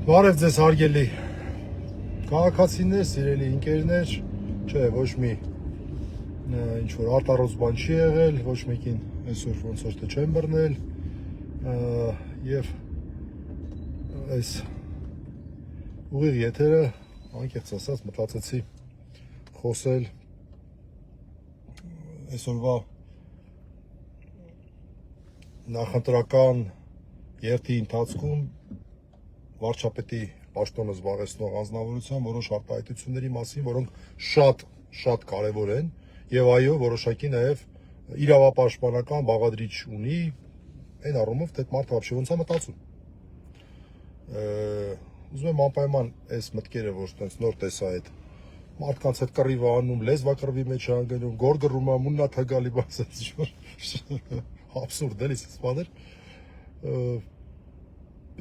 Բարև ձեզ հարգելի քաղաքացիներ, սիրելի ընկերներ, չէ, ոչ մի ինչ որ արտառոց բան չի եղել, ոչ մեկին այսօր ոնց որ թե չեն բռնել եւ այս ուղիղ եթերը անկեղծ ասած մտածեցի խոսել այսօրվա նախընտրական երթի ընթացքում վարչապետի պաշտոնը զբաղեցնող անձնավորության որոշ արտահայտությունների մասին, որոնք շատ կարևոր են եւ այո, որոշակի նաեւ իրավապաշտպանական բաղադրիչ ունի այն առումով, թե մարդը вообще ոնց է մտածում։ Ուզում եմ անպայման այս մտքերը, որ տենց նոր տեսա այդ մարդկանց հետ կռիվ անում, լեզվակռվի մեջ անգնում, գորգռում ա, մուննա թագալի բասած ինչ-որ абսուրդ էլի սպաներ։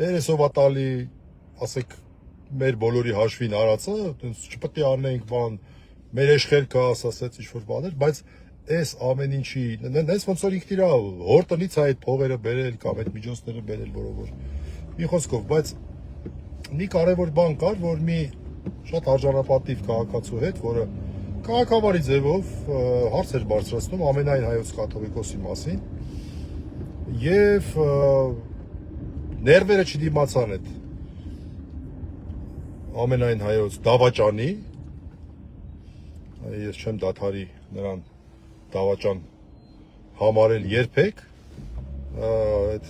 Երեսովա տալի, ասեք, մեր բոլորի հաշվին արածը, տենց չպետք է անենք բան, մեր էշխեր կա, ասած ինչ-որ բաներ, բայց այս ամեն ինչի, նենց ոնց որ ինքն իր հոր տնից է այդ փողերը բերել կամ այդ միջոցները բերել, որովհետեւ մի խոսքով, բայց մի կարևոր բան կար, որ մի շատ արժանապատիվ քաղաքացու հետ, որը քաղաքավարի ձևով հարց էր բարձրացնում ամենայն հայոց կաթողիկոսի մասին եւ ներվերը չդիմացան այդ ամենայն հայոց դավաճանի, ես չեմ դադարի նրան դավաճան համարել երբեք, այդ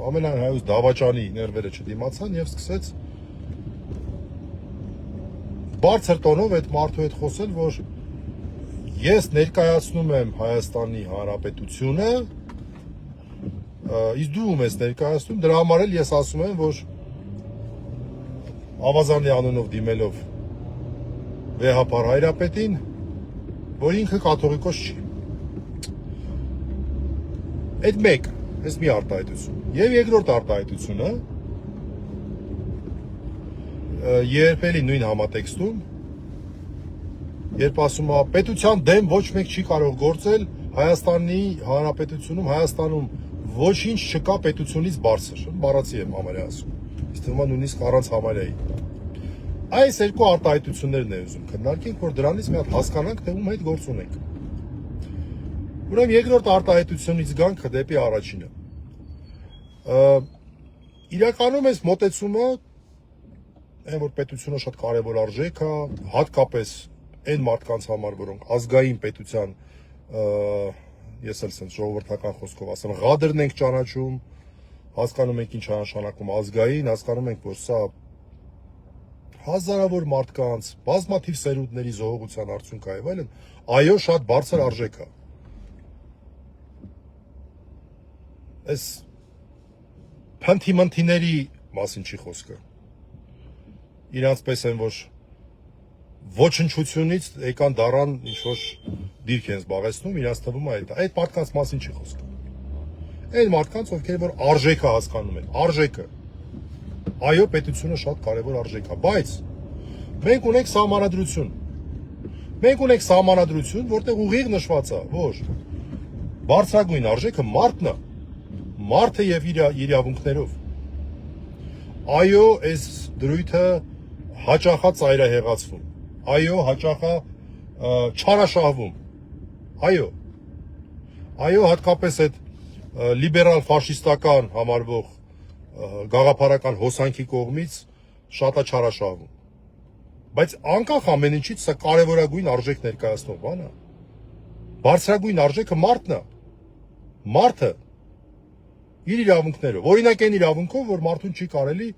ամենայն հայոց դավաճանի ներվերը չդիմացան եւ սկսեց բարձր տոնով այդ մարդու հետ խոսել, որ ես ներկայացնում եմ Հայաստանի Հանրապետությունը, իսկ դու ում ես ներկայացնում, դրա համար էլ ես ասում եմ, որ Ավազանի անունով դիմելով վեհապար հայրապետին, որ ինքը կաթողիկոս չի։ Այդ մեկ, այս մի արտահայտություն։ Եվ երկրորդ արտահայտությունը, երբ էլի նույն համատեքստում, երբ ասում է պետության դեմ ոչ մեկ չի կարող գործել Հայաստանի Հանրապետությունում, Հայաստանում ոչինչ չկա պետությունից բարձր, բառացի եմ համարյա ասում, իսկ թվում է նույնիսկ առանց համարյայի։ Այս երկու արտահայտություններն է ուզում քննարկենք, որ դրանից մի հատ հասկանանք, թե ում հետ գործ ունենք։ Ուրեմն երկրորդ արտահայտությունից գանք դեպի առաջինը։ Իրականում այս մոտեցումը այն որ պետությունը շատ կարևոր արժեք է, հատկապես այն մարդկանց համար, որոնք ազգային պետության, ես էլ sense ժողովրդական խոսքով ասեմ, ղադրն ենք ճանաչում, հասկանում ենք ինչ է նշանակում ազգային, հասկանում ենք, որ սա հազարավոր մարդկանց, բազմաթիվ սերունդների զոհողության արդյունք է եւ այլն, այո, շատ բարձր արժեք է։ Այս փնթի-մնթիների մասին չի խոսքը։ Իրանց պես են, որ ոչնչությունից եկան դառան ինչ-որ դիրք են զբաղեցնում, իրանց թվում է այդ մարդկանց մասին չի խոսքը։ Այն մարդկանց, ովքեր որ արժեքը հասկանում են, արժեքը։ Այո, պետությունը շատ կարևոր արժեք է, բայց մենք ունենք սահմանադրություն, որտեղ ուղիղ նշված է, որ բարձրագույն արժեքը մարդն է, մարդը եւ իր իրավունքներով։ Այո, այս դրույթը հաճախա ծայրահեղացվում։ Այո, հաճախա չարաշահվում։ Այո, հատկապես այդ լիբերալ ֆաշիստական համարվող գաղափարական հոսանքի կողմից շատ է չարաշահվում։ Բայց անկախ ամեն ինչից սա կարևորագույն արժեք ներկայացնող բան է։ Բարձրագույն արժեքը մարդն է։ Մարդը իր իրավունքներով, օրինակ այն իրավունքով, որ մարդուն չի կարելի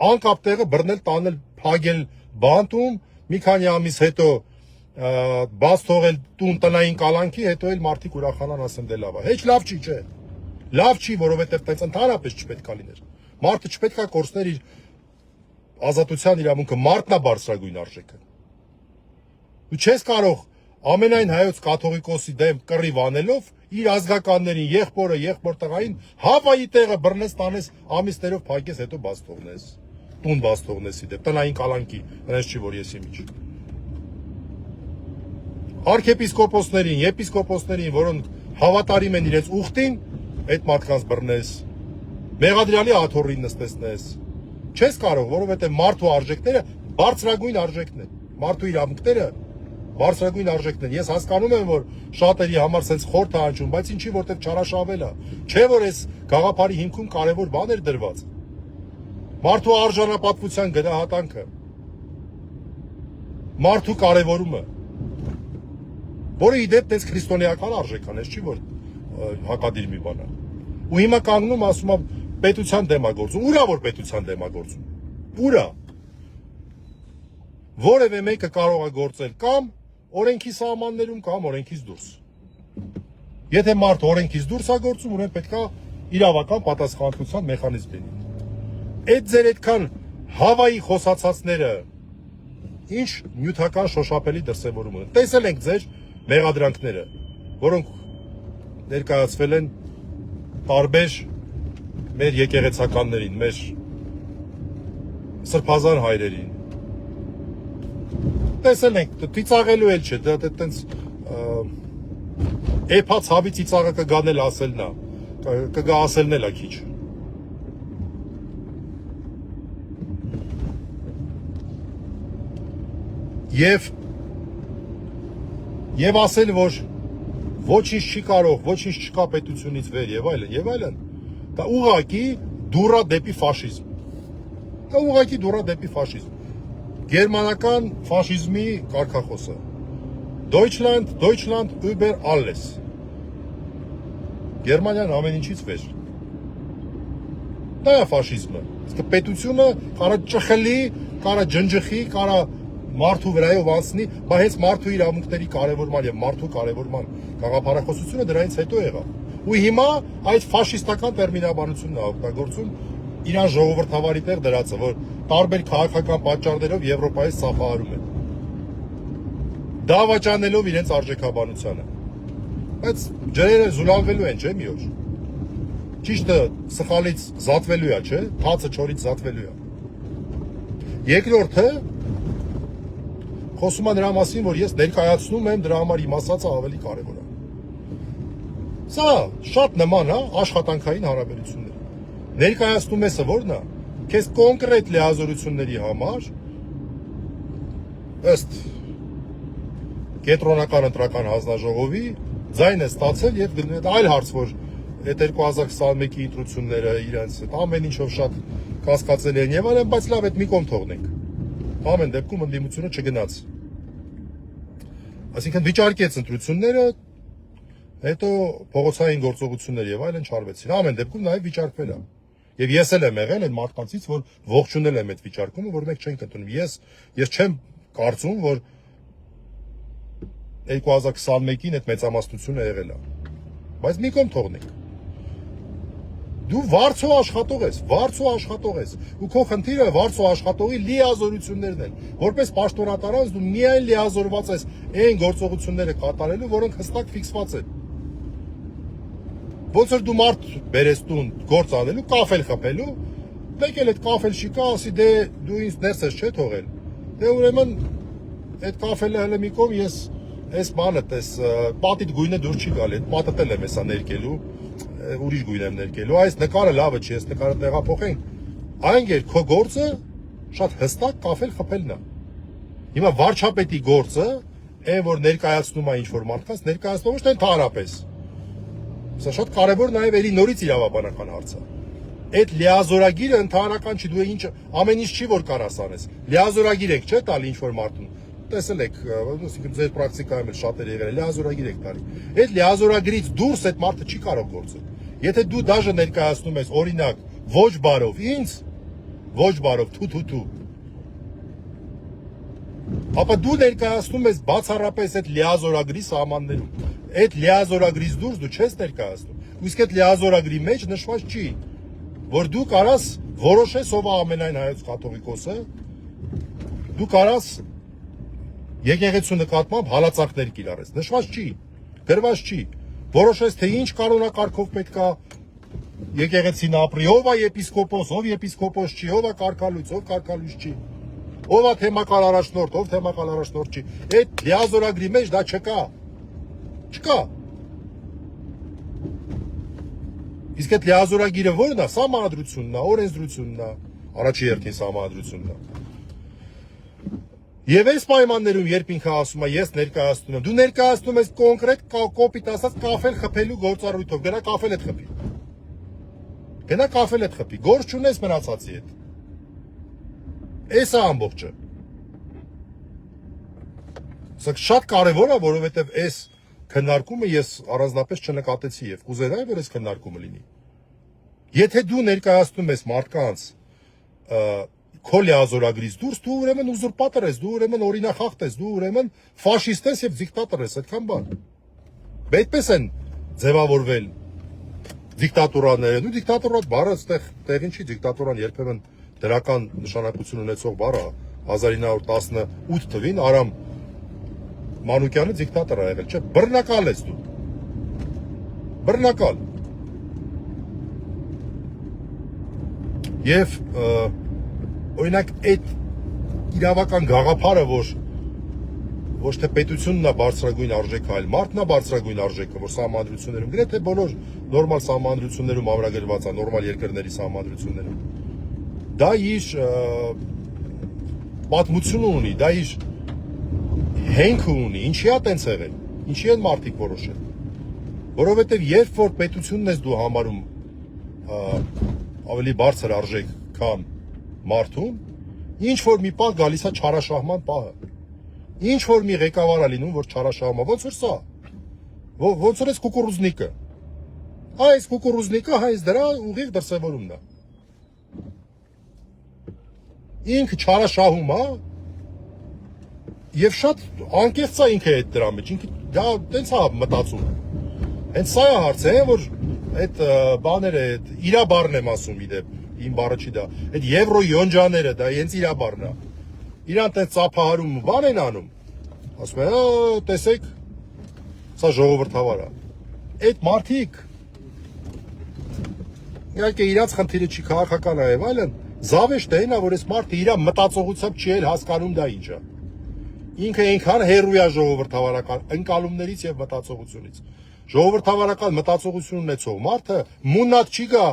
անկապ տեղը բռնել, տանել, փագել բանտում, մի քանի ամիս հետո բաց թողել տուն տնային կալանքի, հետո էլ մարդիկ ուրախանան, ասեն դե լավ է։ Հեչ լավ չի, չէ։ Լավ չի, որովհետև տենց ընդհանրապես չպետք է լիներ։ Մարդը չպետք է կորցներ իր ազատության իրավունքը, մարդն է բարձրագույն արժեքը։ Դու չես կարող ամենայն հայոց կաթողիկոսի դեմ կռիվ անելով իր ազգականներին, եղբորը, եղբոր տղային հավայի տեղը բռնես, տանես, ամիսներով փակես, հետո բաց թողնես, տուն բաց թողնես իդեպ, տնային կալանքի, այնպես չի որ ես իմիջ։ Արքեպիսկոպոսներին, եպիսկոպոսներին, որոնք Հավատարիմ են իրենց ուխտին, այդ մարդկանց բռնես, մեղադրյալի աթոռին նստեցնես։ Չես կարող, որովհետև մարդու արժեքները բարձրագույն արժեքն են։ Մարդու իրավունքները բարձրագույն արժեքն են։ Ես հասկանում եմ, որ շատերի համար sense խորթ է հնչում, բայց ինչի որտեղ չարաշավել է։ Չէ որ այս գաղափարի հիմքում կարևոր բան էր դրված։ Մարդու արժանապատվության գնահատանքը, մարդու կարևորումը, որը ի դեպ տես քրիստոնեական արժեքան, ես չի որ հակադիր մի բան է։ Ու հիմա կանգնում ասում եմ պետության դեմագործում, ուրա որ պետության դեմագործում։ Ուրա որևէ մեկը կարող է գործել կամ օրենքի սահմաններում կամ օրենքից դուրս։ Եթե մարդ օրենքից դուրս է գործում, ուրեմն պետք է իրավական պատասխանատվության մեխանիզմ լինի։ Այդ ձեր այդքան հավայի խոսացածները ինչ նյութական շոշափելի դրսևորում ունեն։ Տեսել ենք ձեր մեղադրանքները, որոնք ներկայացվել են տարբեր մեր եկեղեցականներին, մեր սրբազան հայրերին։ Տեսել ենք, ծիծաղելու էլ չէ, դա տենց էփա ցավի ծիծաղը կգանել ասելն է, կգա ասելն էլ է քիչ։ Եվ ասել, որ ոչինչ չի կարող, ոչինչ չկա պետությունից վեր եւ այլն, դա ուղղակի դուռա դեպի ֆաշիզմ։ Դա ուղղակի դուռա դեպի ֆաշիզմ։ Գերմանական ֆաշիզմի կարգախոսը։ Deutschland über alles։ Գերմանիան ամեն ինչից վեր։ Դա է ֆաշիզմը։ Իսկ պետությունը կարա ճխլի, կարա ջնջխի, կարա մարդու վրայով անցնի, բայց հենց մարդու իրավունքների կարևորման եւ մարդու կարևորման գաղափարախոսությունը դրանից հետո եղավ։ Ու հիմա այդ ֆաշիստական տերմինաբանությունն է օգտագործում իրան ժողովրդավարի տեղ դրածը, որ տարբեր քաղաքական պատճառներով Եվրոպայից սափահարում են։ Դավաճանելով իրենց արժեքաբանությանը։ Բայց ջրերը զուլալվելու են, չէ՞ մի օր։ Ճիշտը սխալից զատվելու է, չէ՞։ Թացը չորից զատվելու է։ Երկրորդը խոսում է նրա մասին, որ ես ներկայացնում եմ դրա համար իմ ասածը ավելի կարևոր է։ Սա շատ նման է աշխատանքային հարաբերությունների։ Ներկայացնում եսը որն է, քեզ կոնկրետ լիազորությունների համար ըստ կենտրոնական ընտրական հանձնաժողովի ձայն է ստացել եւ այլ հարց, որ այդ 2021-ի ընտրությունները իրենց ամեն ինչով շատ կասկածելի են եւ այլն, բայց լավ, այդ մի կողմ թողնենք։ Ամեն դեպքում ընդդիմությունը չգնաց։ Այսինքն վիճարկեց ընտրությունները, հետո փողոցային գործողություններ եւ այլն չարվեցին։ Ամեն դեպքում նաեւ վիճարկվել է։ Եվ ես էլ եմ եղել այն մարդկանցից, որ ողջունել եմ այդ վիճարկումը, որ մենք չենք ընդունում։ Ես չեմ կարծում, որ 2021-ին այդ մեծամասնությունը եղել է։ Բայց մի կողմ թողնենք։ Դու վարձու աշխատող ես, ու քո խնդիրը վարձու աշխատողի լիազորություններն են։ Որպես պաշտոնատարած դու միայն լիազորված ես այն գործողությունները կատարելու, որոնք հստակ ֆիքսված են։ Ոնց որ դու մարդ բերես տուն գործ անելու, կաֆել խփելու, մեկ էլ այդ կաֆել շիկա, ասի դե դու ինձ ներս ես չէ թողել։ Դե ուրեմն այդ կաֆելը հələ մի կողմ ես այս բանը տես պատիտ գույնը դուր չի գալի, այդ պատտել եմ հեսա ներկելու, ուրիշ գույն եմ ներկելու, այս նկարը լավը չի, այս նկարը տեղափոխենք։ Այն գեր քո գործը շատ հստակ կաֆել խփելն է։ Հիմա վարչապետի գործը, այն որ ներկայացնում է ինչ-որ մարդկանց, ներկայացնում ոչ թե ընդհանրապես։ Սա շատ կարևոր նաև էլի նորից իրավաբանական հարց է։ Այդ լիազորագիրը ընդհանրական չի, դու ինչ ամեն ինչ չի որ կարաս անես։ Լիազորագիր եք չէ՞ տալի ինչ-որ մարդուն։ Տեսել եք, ասիկա ձեր պրակտիկայում էլ շատեր եղել, լիազորագիր եք տալի։ Այդ լիազորագիրից դուրս այդ մարդը չի կարող գործել։ Եթե դու դաժե ներկայացնում ես օրինակ ոչ բարով ինձ, ոչ բարով թու, ապա դու ներկայացնում ես բացառապես այդ լիազորագրի սահմաններում։ Այդ լիազորագրից դուրս դու չես ներկայացնում։ Իսկ այդ լիազորագրի մեջ նշված չի, որ դու կարաս որոշես ով է ամենայն հայոց կաթողիկոսը, դու կարաս եկեղեցու նկատմամբ հալածանքներ կիրառես։ Նշված չի, գրված չի։ Որոշես թե ինչ կանոնակարգով պետքա եկեղեցին ապրի, ով է եպիսկոպոս չի, ով է կարգալույց, ով կարգալույց չի, ով է թեմակալ առաջնորդ, ով թեմակալ առաջնորդ չի։ Այդ լիազորագրի մեջ դա չկա։ Չկա։ Իսկ այդ լիազորագիրը ո՞րն է, սահմանադրությունն է, օրենսդրությունն է, առաջի հերթին սահմանադրությունն է։ Եվ այս պայմաններում երբ ինքը ասում է ես ներկայացնում եմ, դու ներկայացնում ես կոնկրետ կոպիտ ասած կաֆել խփելու գործառույթով, գնա կաֆել հետ խփի։ Գնա կաֆել հետ խփի, գործ չունես մնացածի հետ։ Էս է ամբողջը։ Սա շատ կարևոր է, որովհետև այս քննարկումը ես առանձնապես չնկատեցի եւ կուզենայի, որ այս քննարկումը լինի։ Եթե դու ներկայացնում ես մարդկանց քո լիազորագրից դուրս, դու ուրեմն ուզուրպատոր ես, դու ուրեմն օրինախախտ ես, դու ուրեմն ֆաշիստ ես եւ դիկտատոր ես, այդքան բան։ Այդպես են ձևավորվել դիկտատուրաները, դու դիկտատորը բառը տեղին չի, դիկտատորան երբեմն դրական նշանակություն ունեցող բառ է, 1918 թվին Արամ Մանուկյանը դիկտատոր է եղել, չէ՞, բռնակալ ես դու։ Բռնակալ։ Եվ օրինակ այդ իրավական գաղափարը, որ ոչ թե պետությունն է բարձրագույն արժեքը, այլ մարդն է բարձրագույն արժեքը, որ սահմանադրություններում, գրեթե բոլոր նորմալ սահմանադրություններում ամրագրված է, նորմալ երկրների սահմանադրություններում, դա իր պատմություն ունի, դա իր հենք ունի, ինչի է տենց եղել, ինչի են մարդիկ որոշել, որովհետև երբ որ պետությունն ես դու համարում ավելի բարձր արժեք, քան մարդուն, ինչ որ մի պահ գալիս է չարաշահման պահը, ինչ որ մի ղեկավար է լինում, որ չարաշահում է, ոնց որ սա, ոնց որ այս կուկուռուզնիկը, այս կուկուռուզնիկը, այս դրա ուղիղ դրսևորումն է, ինքը չարաշահում է, եւ շատ անկեղծ է ինքը այդ դրա մեջ, ինքը դա տենց է մտածում, հենց սա է հարցը, որ այդ բաները, այդ իրաբարն եմ ասում իդեպ, իմ բառը չի դա, այդ եվրո յոնջաները, դա հենց իրաբարն է, իրան տենց ծափահարում բան են անում, ասում են, տեսեք, սա ժողովրդավար է, այդ մարդիկ, իհարկե իրանց խնդիրը չի քաղաքական է եւ այլն, զավեշտ է նա, որ այս մարդը իր մտածողությամբ չի էլ հասկանում դա ինչ է, ինքը այնքան հերույա ժողովրդավարական ընկալումներից եւ մտածողությունից, ժողովրդավարական մտածողություն ունեցող մարդը մունատ չի գա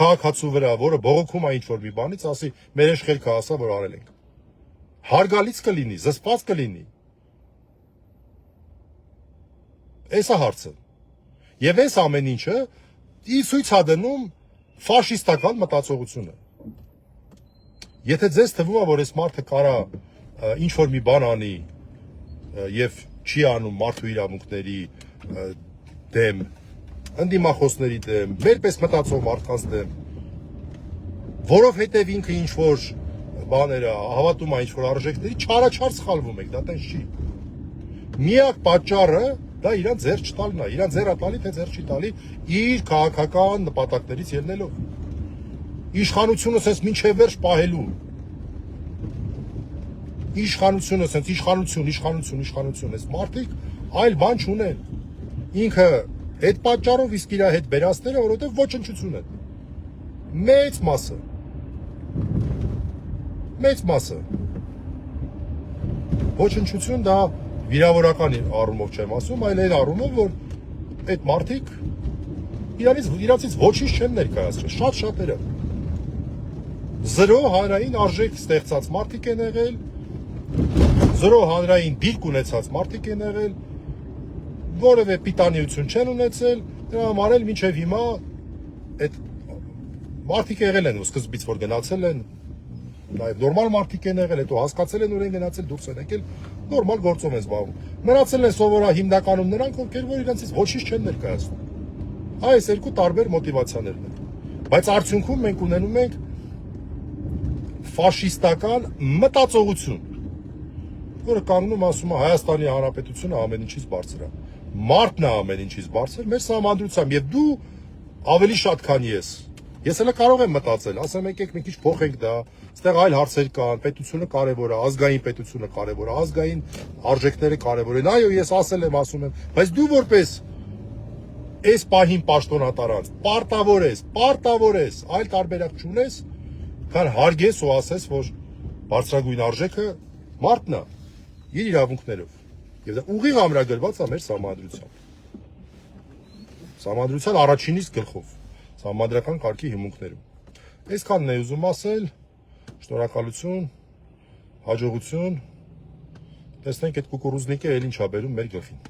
քաղաքացու վրա, որը բողոքում է ինչ-որ մի բանից, ասի մեր երեխեքը ասա, որ արել ենք։ Հարգալից կլինի, զսպված կլինի։ Էս է հարցը։ Եվ այս ամեն ինչը ի ցույց է դնում ֆաշիստական մտածողությունը։ Եթե ձեզ թվում է, որ այս մարդը կարա ինչ-որ մի բան անի եւ չի անում մարդու իրավունքների դեմ, ընդդիմախոսների դեմ, մերպես մտածող մարդկանց դեմ, որովհետև ինքը ինչ-որ բաները հավատում է ինչ-որ արժեքների, չարաչար սխալվում եք, դա տենց չի։ Միակ պատճառը դա իրան ձեռ չտալն է, իրան ձեռ է տալի, թե ձեռ չի տալի իր քաղաքական նպատակներից ելնելով։ Իշխանությունը sense մինչև վերջ պահելու։ Իշխանությունը sense իշխանություն, այս մարդիկ այլ բան չունեն։ Ինքը այդ պատճառով իսկ իր հետ բերածները, որովհետև ոչնչություն են։ Մեծ մասը։ Ոչնչություն դա վիրավորական առումով չեմ ասում, այլ այն առումով, որ այդ մարդիկ իրանցից ոչինչ չեն ներկայացրել, շատ-շատերը։ Զրո հանրային արժեք ստեղծած մարդիկ են եղել, զրո հանրային դիրք ունեցած մարդիկ են եղել, որևէ պիտանիություն չեն ունեցել, դրա համար էլ մինչև հիմա այդ մարդիկ եղել են ու սկզբից որ գնացել են, նաև նորմալ մարդիկ են եղել, հետո հասկացել են որ են գնացել, դուրս են եկել, նորմալ գործով են զբաղվում։ Մնացել են սովորա հիմնականում նրանք, ովքեր որ իրենցից ոչինչ չեն ներկայացնում։ Այս երկու տարբեր մոտիվացիաներն են։ Բայց արդյունքում մենք ունենում ենք ֆաշիստական մտածողություն, որը կանգնում ասում է Հայաստանի Հանրապետությունը ամեն ինչից բարձր է։ Մարդն է ամեն ինչից բարձր, մեր սահմանադրությամբ, եւ դու ավելի շատ քան ես։ Ես հələ կարող եմ մտածել, ասեմ եկեք մի քիչ փոխենք դա, այստեղ այլ հարցեր կան, պետությունը կարևոր է, ազգային պետությունը կարևոր է, ազգային արժեքները կարևոր են։ Այո, ես ասել եմ, ասում եմ, բայց դու որպես այս պահին պաշտոնատարած, պարտավոր ես, այլ տարբերակ չունես, քան հարգես ու ասես, որ բարձրագույն արժեքը մարդն է, իր իրավունքներով։ Եվ դա ուղիղ ամրագրված է մեր սահմանադրությամբ։ Սահմանադրության առաջինից գլխով։ Սահմանադրական կարգի հիմունքներում։ Այսքանն է ուզում ասել։ Շնորհակալություն, հաջողություն։ Տեսնենք այդ կուկուռուզնիկը էլ ինչ ա բերում մեր գլխին։